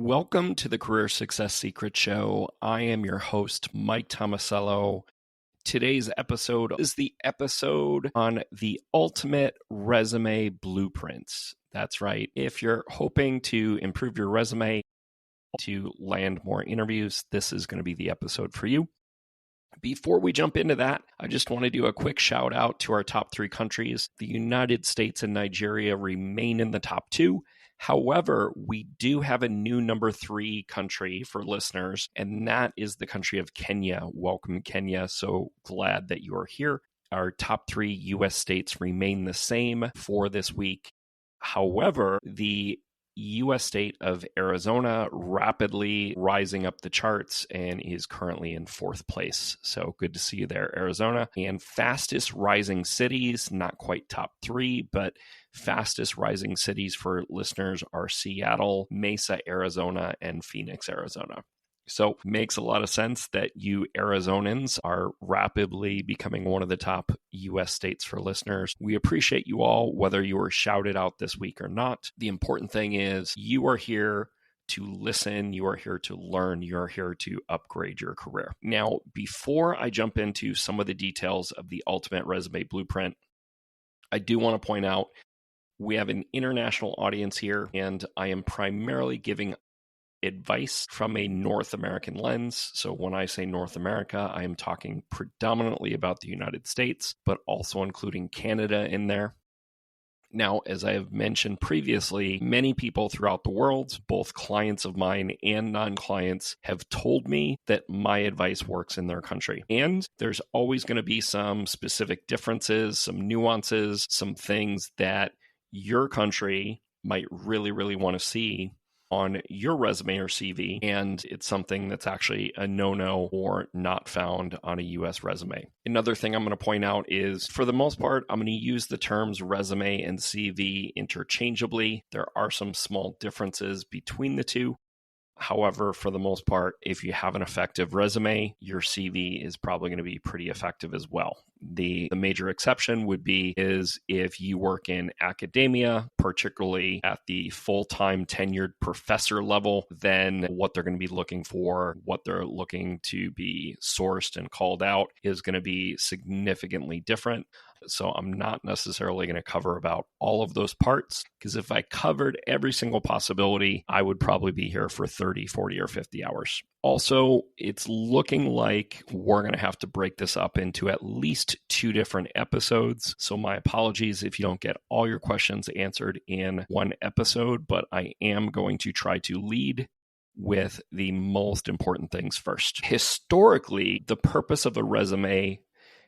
Welcome to the Career Success Secret Show. I am your host, Mike Tomasello. Today's episode is the episode on the ultimate resume blueprints. That's right. If you're hoping to improve your resume to land more interviews, this is going to be the episode for you. Before we jump into that, I just want to do a quick shout out to our top 3 countries. The United States and Nigeria remain in the top 2. However, we do have a new number 3 country for listeners, and that is the country of Kenya. Welcome, Kenya. So glad that you are here. Our top 3 U.S. states remain the same for this week. However, the U.S. state of Arizona rapidly rising up the charts and is currently in 4th place. So good to see you there, Arizona. And fastest rising cities, not quite top 3, but fastest rising cities for listeners are Seattle, Mesa, Arizona, and Phoenix, Arizona. So makes a lot of sense that you Arizonans are rapidly becoming one of the top U.S. states for listeners. We appreciate you all, whether you were shouted out this week or not. The important thing is you are here to listen, you are here to learn, you are here to upgrade your career. Now, before I jump into some of the details of the Ultimate Resume Blueprint, I do want to point out we have an international audience here, and I am primarily giving advice from a North American lens. So when I say North America, I am talking predominantly about the United States, but also including Canada in there. Now, as I have mentioned previously, many people throughout the world, both clients of mine and non-clients, have told me that my advice works in their country. And there's always going to be some specific differences, some nuances, some things that your country might really, really want to see on your resume or CV, and it's something that's actually a no-no or not found on a US resume. Another thing I'm going to point out is, for the most part, I'm going to use the terms resume and CV interchangeably. There are some small differences between the two. However, for the most part, if you have an effective resume, your CV is probably going to be pretty effective as well. The major exception would be is if you work in academia, particularly at the full-time tenured professor level, then what they're going to be looking for, what they're looking to be sourced and called out is going to be significantly different. So I'm not necessarily going to cover about all of those parts, because if I covered every single possibility, I would probably be here for 30, 40, or 50 hours. Also, it's looking like we're going to have to break this up into at least 2 different episodes. So my apologies if you don't get all your questions answered in one episode, but I am going to try to lead with the most important things first. Historically, the purpose of a resume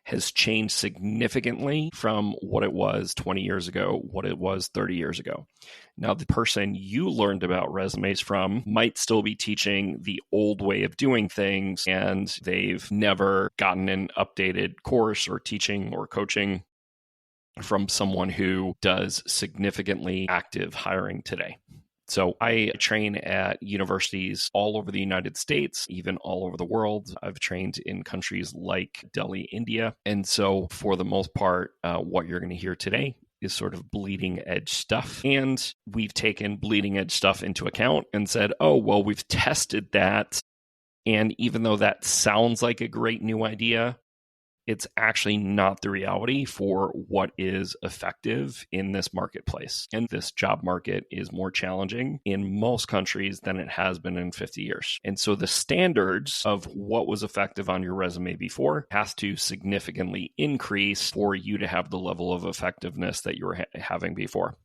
has changed significantly from what it was 20 years ago, what it was 30 years ago. Now, the person you learned about resumes from might still be teaching the old way of doing things, and they've never gotten an updated course or teaching or coaching from someone who does significantly active hiring today. So I train at universities all over the United States, even all over the world. I've trained in countries like Delhi, India. And so for the most part, what you're going to hear today is sort of bleeding edge stuff. And we've taken bleeding edge stuff into account and said, oh, well, we've tested that. And even though that sounds like a great new idea, it's actually not the reality for what is effective in this marketplace. And this job market is more challenging in most countries than it has been in 50 years. And so the standards of what was effective on your resume before has to significantly increase for you to have the level of effectiveness that you were having before.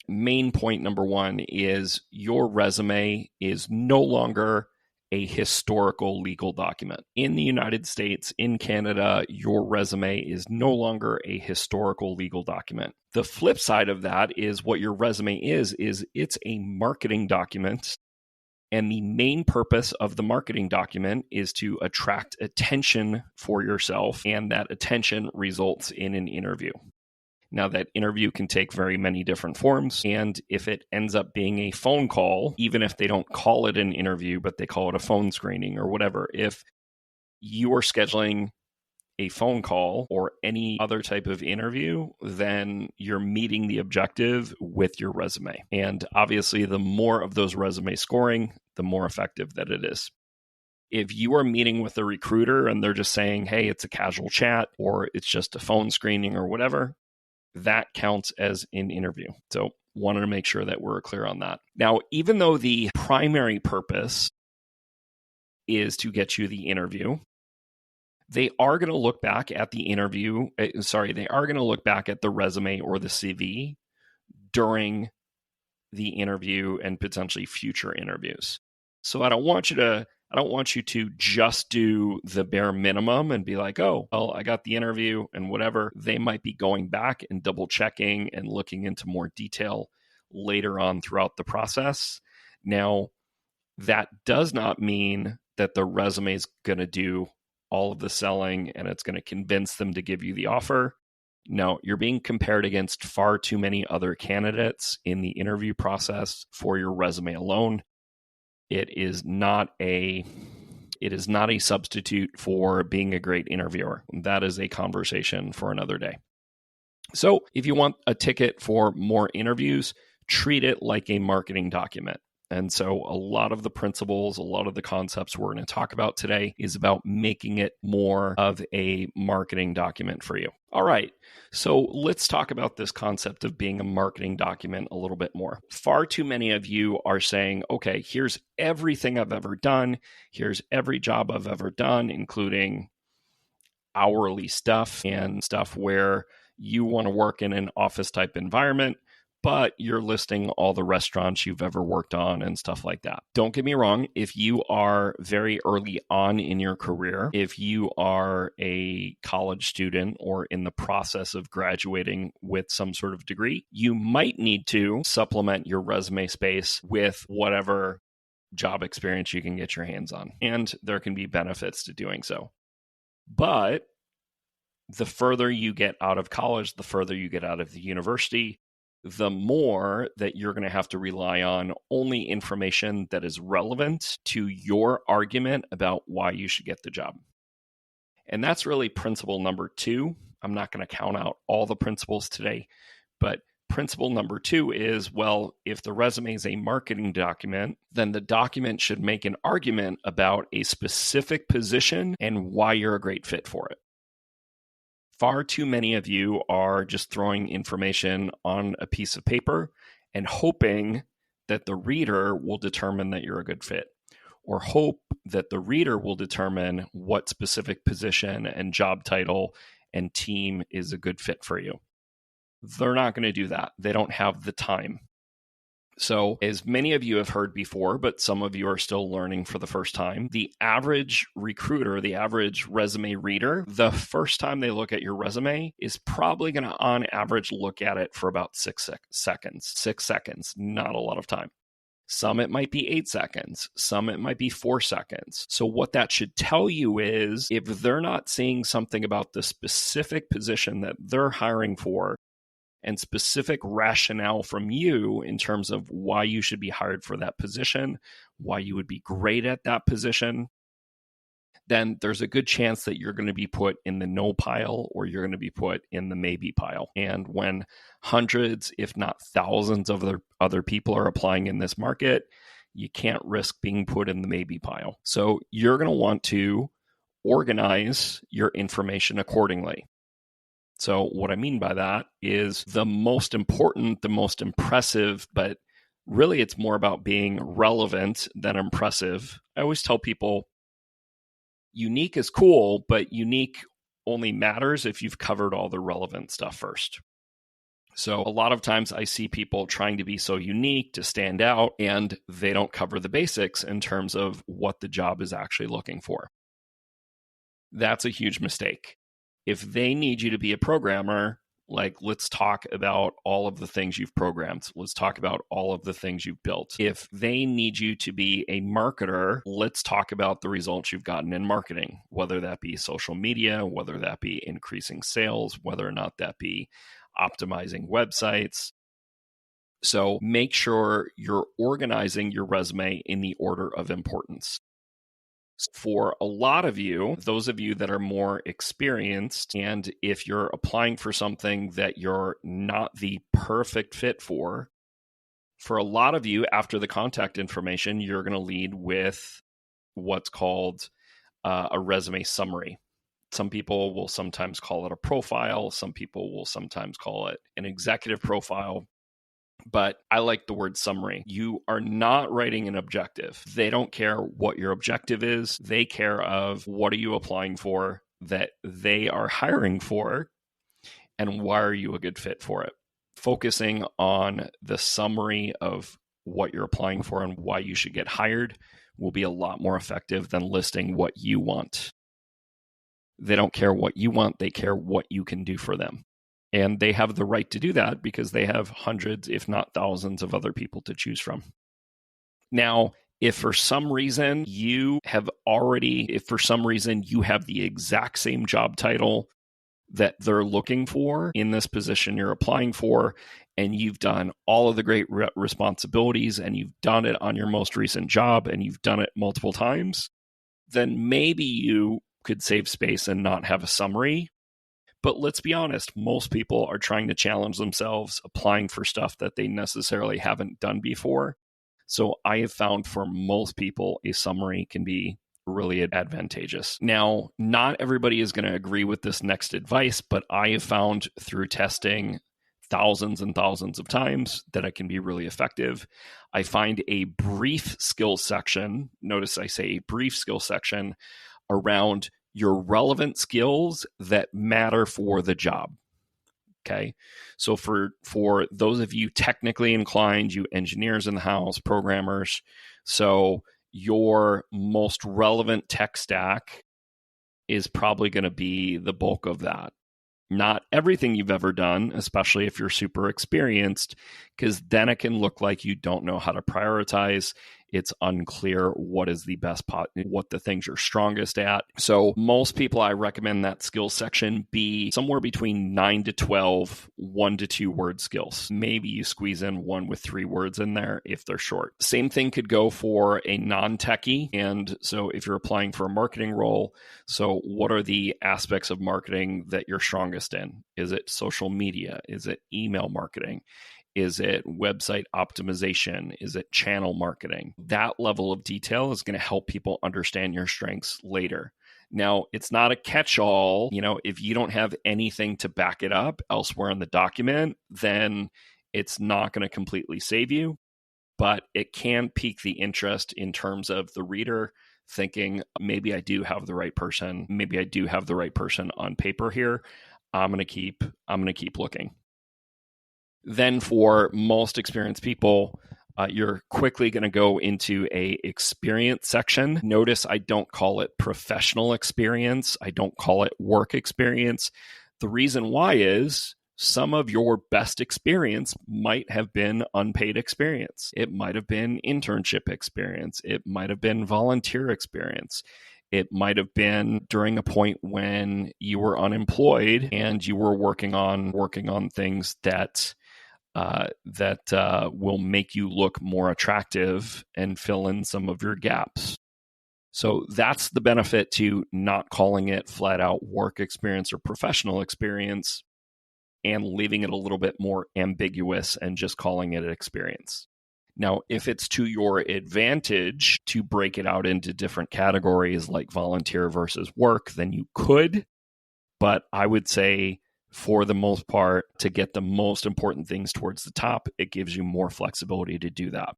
Main point number 1 is your resume is no longer a historical legal document. In the United States, in Canada, your resume is no longer a historical legal document. The flip side of that is what your resume is it's a marketing document. And the main purpose of the marketing document is to attract attention for yourself, and that attention results in an interview. Now, that interview can take very many different forms, and if it ends up being a phone call, even if they don't call it an interview, but they call it a phone screening or whatever, if you are scheduling a phone call or any other type of interview, then you're meeting the objective with your resume. And obviously, the more of those resume scoring, the more effective that it is. If you are meeting with a recruiter and they're just saying, hey, it's a casual chat or it's just a phone screening or whatever, that counts as an interview. So wanted to make sure that we're clear on that. Now, even though the primary purpose is to get you the interview, they are going to look back at the interview. They are going to look back at the resume or the CV during the interview and potentially future interviews. So I don't want you to just do the bare minimum and be like, oh, well, I got the interview and whatever. They might be going back and double checking and looking into more detail later on throughout the process. Now, that does not mean that the resume is going to do all of the selling and it's going to convince them to give you the offer. No, you're being compared against far too many other candidates in the interview process for your resume alone. It is not a substitute for being a great interviewer. That is a conversation for another day. So if you want a ticket for more interviews, treat it like a marketing document. And so a lot of the principles, a lot of the concepts we're going to talk about today is about making it more of a marketing document for you. All right, so let's talk about this concept of being a marketing document a little bit more. Far too many of you are saying, okay, here's everything I've ever done. Here's every job I've ever done, including hourly stuff and stuff where you want to work in an office type environment, but you're listing all the restaurants you've ever worked on and stuff like that. Don't get me wrong. If you are very early on in your career, if you are a college student or in the process of graduating with some sort of degree, you might need to supplement your resume space with whatever job experience you can get your hands on. And there can be benefits to doing so. But the further you get out of college, the further you get out of the university, the more that you're going to have to rely on only information that is relevant to your argument about why you should get the job. And that's really principle number 2. I'm not going to count out all the principles today, but principle number 2 is, well, if the resume is a marketing document, then the document should make an argument about a specific position and why you're a great fit for it. Far too many of you are just throwing information on a piece of paper and hoping that the reader will determine that you're a good fit, or hope that the reader will determine what specific position and job title and team is a good fit for you. They're not going to do that. They don't have the time. So as many of you have heard before, but some of you are still learning for the first time, the average recruiter, the average resume reader, the first time they look at your resume is probably going to, on average, look at it for about 6 seconds. 6 seconds, not a lot of time. Some it might be 8 seconds. Some it might be 4 seconds. So what that should tell you is if they're not seeing something about the specific position that they're hiring for, and specific rationale from you in terms of why you should be hired for that position, why you would be great at that position, then there's a good chance that you're going to be put in the no pile or you're going to be put in the maybe pile. And when hundreds, if not thousands of other people are applying in this market, you can't risk being put in the maybe pile. So you're going to want to organize your information accordingly. So what I mean by that is the most important, the most impressive, but really it's more about being relevant than impressive. I always tell people unique is cool, but unique only matters if you've covered all the relevant stuff first. So a lot of times I see people trying to be so unique to stand out, and they don't cover the basics in terms of what the job is actually looking for. That's a huge mistake. If they need you to be a programmer, like, let's talk about all of the things you've programmed. Let's talk about all of the things you've built. If they need you to be a marketer, let's talk about the results you've gotten in marketing, whether that be social media, whether that be increasing sales, whether or not that be optimizing websites. So make sure you're organizing your resume in the order of importance. For a lot of you, those of you that are more experienced, and if you're applying for something that you're not the perfect fit for a lot of you, after the contact information, you're going to lead with what's called a resume summary. Some people will sometimes call it a profile. Some people will sometimes call it an executive profile. But I like the word summary. You are not writing an objective. They don't care what your objective is. They care of what are you applying for that they are hiring for, and why are you a good fit for it. Focusing on the summary of what you're applying for and why you should get hired will be a lot more effective than listing what you want. They don't care what you want. They care what you can do for them. And they have the right to do that because they have hundreds, if not thousands, of other people to choose from. Now, if for some reason you have the exact same job title that they're looking for in this position you're applying for, and you've done all of the great responsibilities and you've done it on your most recent job and you've done it multiple times, then maybe you could save space and not have a summary. But let's be honest, most people are trying to challenge themselves, applying for stuff that they necessarily haven't done before. So I have found for most people, a summary can be really advantageous. Now, not everybody is going to agree with this next advice, but I have found through testing thousands and thousands of times that it can be really effective. I find a brief skills section, notice I say a brief skill section, around your relevant skills that matter for the job. Okay. So for those of you technically inclined, you engineers in the house, programmers, so your most relevant tech stack is probably going to be the bulk of that. Not everything you've ever done, especially if you're super experienced, because then it can look like you don't know how to prioritize. It's unclear what is the best what the things you're strongest at. So most people, I recommend that skill section be somewhere between 9 to 12, 1 to 2 word skills. Maybe you squeeze in one with 3 words in there if they're short. Same thing could go for a non-techie. And so if you're applying for a marketing role, so what are the aspects of marketing that you're strongest in? Is it social media? Is it email marketing? Is it website optimization? Is it channel marketing? That level of detail is going to help people understand your strengths later. Now, it's not a catch-all. If you don't have anything to back it up elsewhere in the document, then it's not going to completely save you, but it can pique the interest in terms of the reader thinking, maybe I do have the right person. Maybe I do have the right person on paper here. I'm going to keep looking. Then for most experienced people, you're quickly going to go into a experience section. Notice I don't call it professional experience. I don't call it work experience. The reason why is some of your best experience might have been unpaid experience. It might have been internship experience. It might have been volunteer experience. It might have been during a point when you were unemployed and you were working on things that will make you look more attractive and fill in some of your gaps. So that's the benefit to not calling it flat out work experience or professional experience and leaving it a little bit more ambiguous and just calling it an experience. Now, if it's to your advantage to break it out into different categories like volunteer versus work, then you could. But I would say for the most part, to get the most important things towards the top, it gives you more flexibility to do that.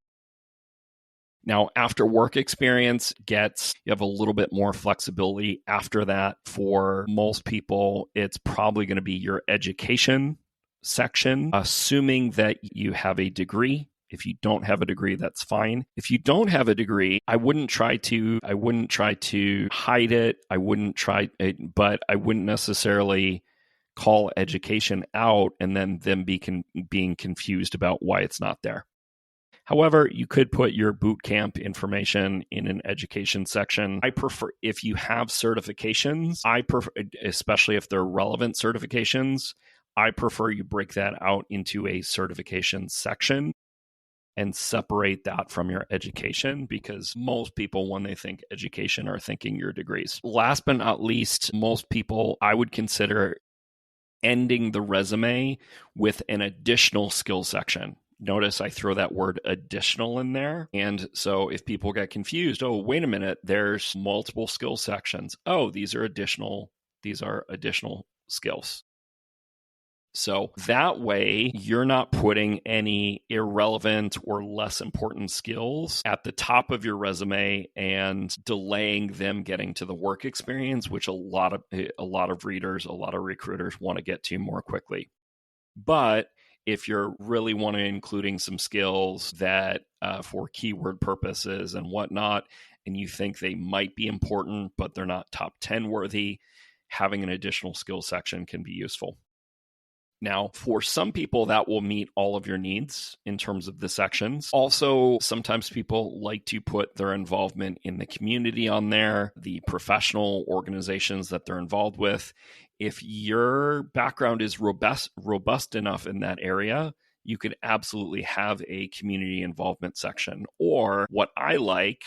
Now, after work experience you have a little bit more flexibility after that. For most people, it's probably going to be your education section, assuming that you have a degree. If you don't have a degree, that's fine. If you don't have a degree, I wouldn't try to hide it. But I wouldn't necessarily call education out and then them being confused about why it's not there. However, you could put your boot camp information in an education section. I prefer, if you have certifications, especially if they're relevant certifications, I prefer you break that out into a certification section. and separate that from your education, because most people, when they think education, are thinking your degrees. Last but not least, most people, I would consider ending the resume with an additional skill section. Notice I throw that word additional in there. And so if people get confused, oh, wait a minute, there's multiple skill sections. Oh, these are additional skills. So that way, you're not putting any irrelevant or less important skills at the top of your resume and delaying them getting to the work experience, which a lot of readers, a lot of recruiters want to get to more quickly. But if you're really wanting including some skills that for keyword purposes and whatnot, and you think they might be important, but they're not top 10 worthy, having an additional skill section can be useful. Now, for some people, that will meet all of your needs in terms of the sections. Also, sometimes people like to put their involvement in the community on there, the professional organizations that they're involved with. If your background is robust enough in that area, you could absolutely have a community involvement section. Or what I like,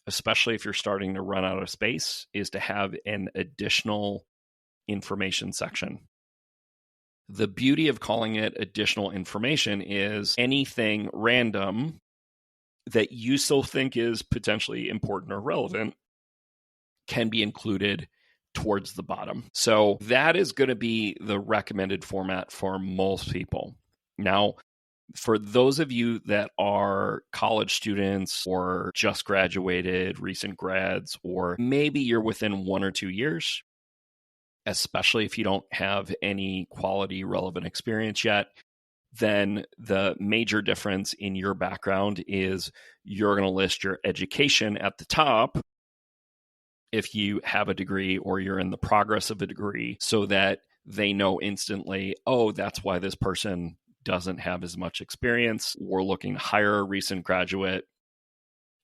especially if you're starting to run out of space, is to have an additional information section. The beauty of calling it additional information is anything random that you still think is potentially important or relevant can be included towards the bottom. So that is going to be the recommended format for most people. Now, for those of you that are college students or just graduated, recent grads, or maybe you're within 1 or 2 years, especially if you don't have any quality relevant experience yet, then the major difference in your background is you're going to list your education at the top if you have a degree or you're in the progress of a degree, so that they know instantly, oh, that's why this person doesn't have as much experience. We're looking to hire a recent graduate.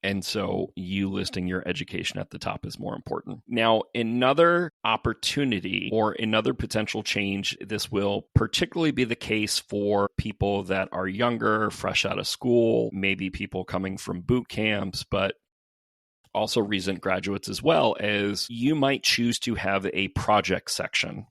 And so you listing your education at the top is more important. Now, another opportunity or another potential change, this will particularly be the case for people that are younger, fresh out of school, maybe people coming from boot camps, but also recent graduates as well, as you might choose to have a project section.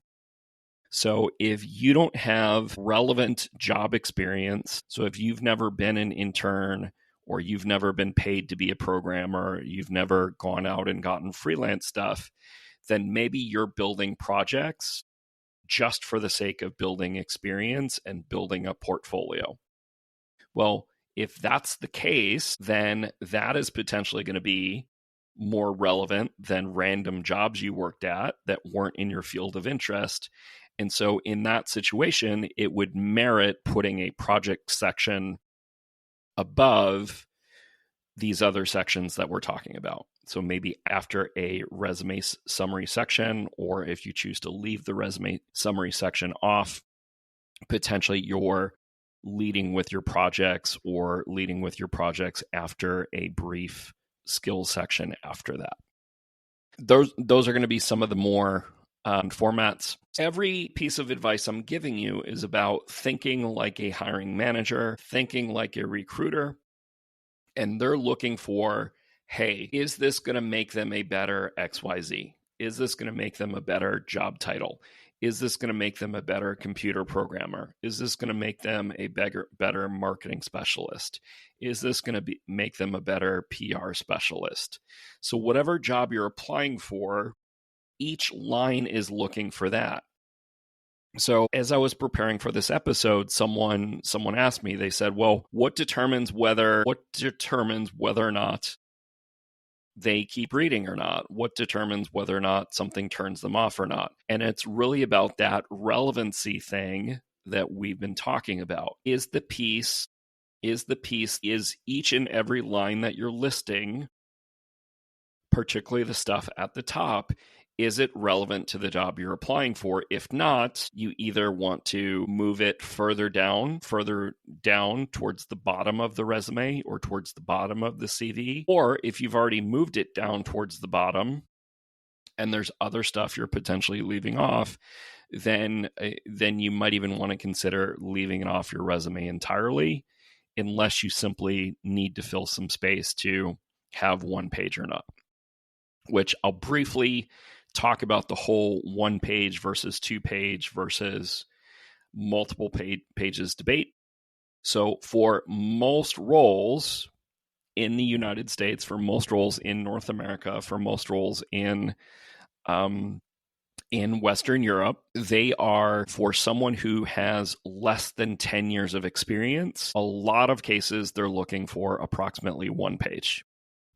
So if you don't have relevant job experience, so if you've never been an intern, or you've never been paid to be a programmer, you've never gone out and gotten freelance stuff, then maybe you're building projects just for the sake of building experience and building a portfolio. Well, if that's the case, then that is potentially going to be more relevant than random jobs you worked at that weren't in your field of interest. And so in that situation, it would merit putting a project section above these other sections that we're talking about. So maybe after a resume summary section, or if you choose to leave the resume summary section off, potentially you're leading with your projects or leading with your projects after a brief skills section after that. Those are going to be some of the more formats. Every piece of advice I'm giving you is about thinking like a hiring manager, thinking like a recruiter, and they're looking for, hey, is this going to make them a better XYZ? Is this going to make them a better job title? Is this going to make them a better computer programmer? Is this going to make them a better marketing specialist? Is this going to make them a better PR specialist? So whatever job you're applying for, each line is looking for that. So as I was preparing for this episode, someone asked me, they said, well, what determines whether or not they keep reading or not? What determines whether or not something turns them off or not? And it's really about that relevancy thing that we've been talking about. Is each and every line that you're listing, particularly the stuff at the top, is it relevant to the job you're applying for? If not, you either want to move it further down towards the bottom of the resume or towards the bottom of the CV. Or if you've already moved it down towards the bottom and there's other stuff you're potentially leaving off, then you might even want to consider leaving it off your resume entirely unless you simply need to fill some space to have one page or not, which I'll briefly talk about the whole one page versus two page versus multiple pages debate. So for most roles in the United States, for most roles in North America, for most roles in Western Europe, they are for someone who has less than 10 years of experience. A lot of cases, they're looking for approximately one page.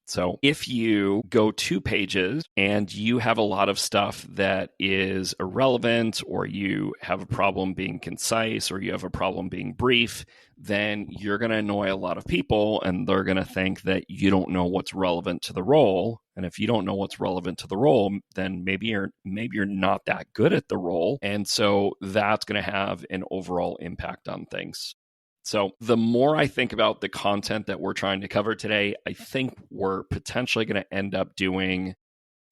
So if you go 2 pages and you have a lot of stuff that is irrelevant, or you have a problem being concise, or you have a problem being brief, then you're going to annoy a lot of people, and they're going to think that you don't know what's relevant to the role. And if you don't know what's relevant to the role, then maybe you're not that good at the role. And so that's going to have an overall impact on things. So the more I think about the content that we're trying to cover today, I think we're potentially going to end up doing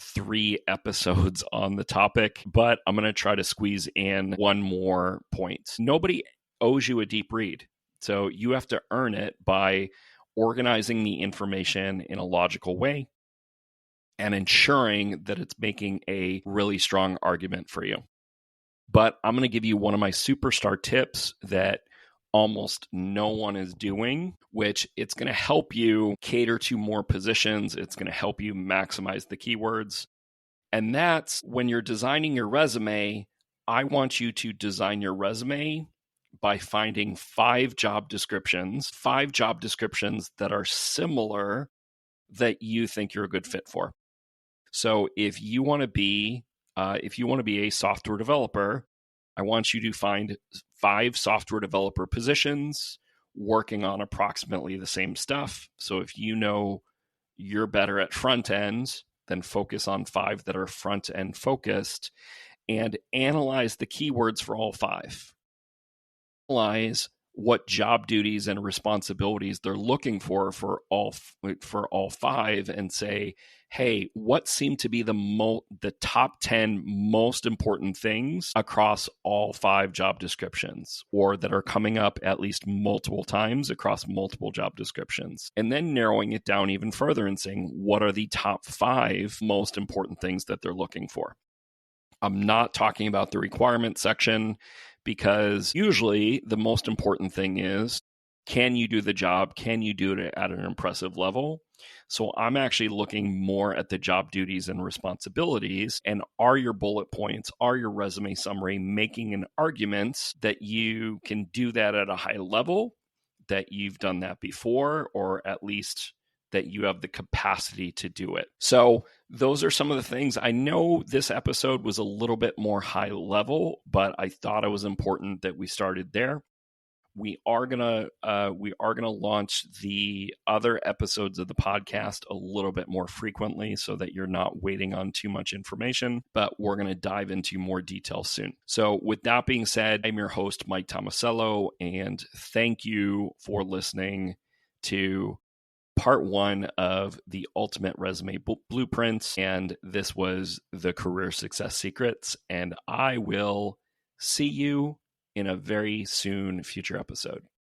3 episodes on the topic, but I'm going to try to squeeze in one more point. Nobody owes you a deep read. So you have to earn it by organizing the information in a logical way and ensuring that it's making a really strong argument for you. But I'm going to give you one of my superstar tips that almost no one is doing, which it's going to help you cater to more positions. It's going to help you maximize the keywords. And that's when you're designing your resume, I want you to design your resume by finding 5 job descriptions that are similar that you think you're a good fit for. So if you want to be a software developer, I want you to find 5 software developer positions working on approximately the same stuff. So if you know you're better at front end, then focus on 5 that are front end focused and analyze the keywords for all 5. Analyze what job duties and responsibilities they're looking for all 5, and say, hey, what seem to be the top 10 most important things across all 5 job descriptions, or that are coming up at least multiple times across multiple job descriptions, and then narrowing it down even further and saying, what are the top 5 most important things that they're looking for? I'm not talking about the requirement section, because usually the most important thing is, can you do the job? Can you do it at an impressive level? So I'm actually looking more at the job duties and responsibilities, and are your bullet points, are your resume summary making an argument that you can do that at a high level, that you've done that before, or at least that you have the capacity to do it. So those are some of the things. I know this episode was a little bit more high level, but I thought it was important that we started there. We are gonna launch the other episodes of the podcast a little bit more frequently, so that you're not waiting on too much information, but we're gonna dive into more detail soon. So with that being said, I'm your host, Mike Tomasello, and thank you for listening to part 1 of the Ultimate Resume Blueprints, and this was the Career Success Secrets, and I will see you in a very soon future episode.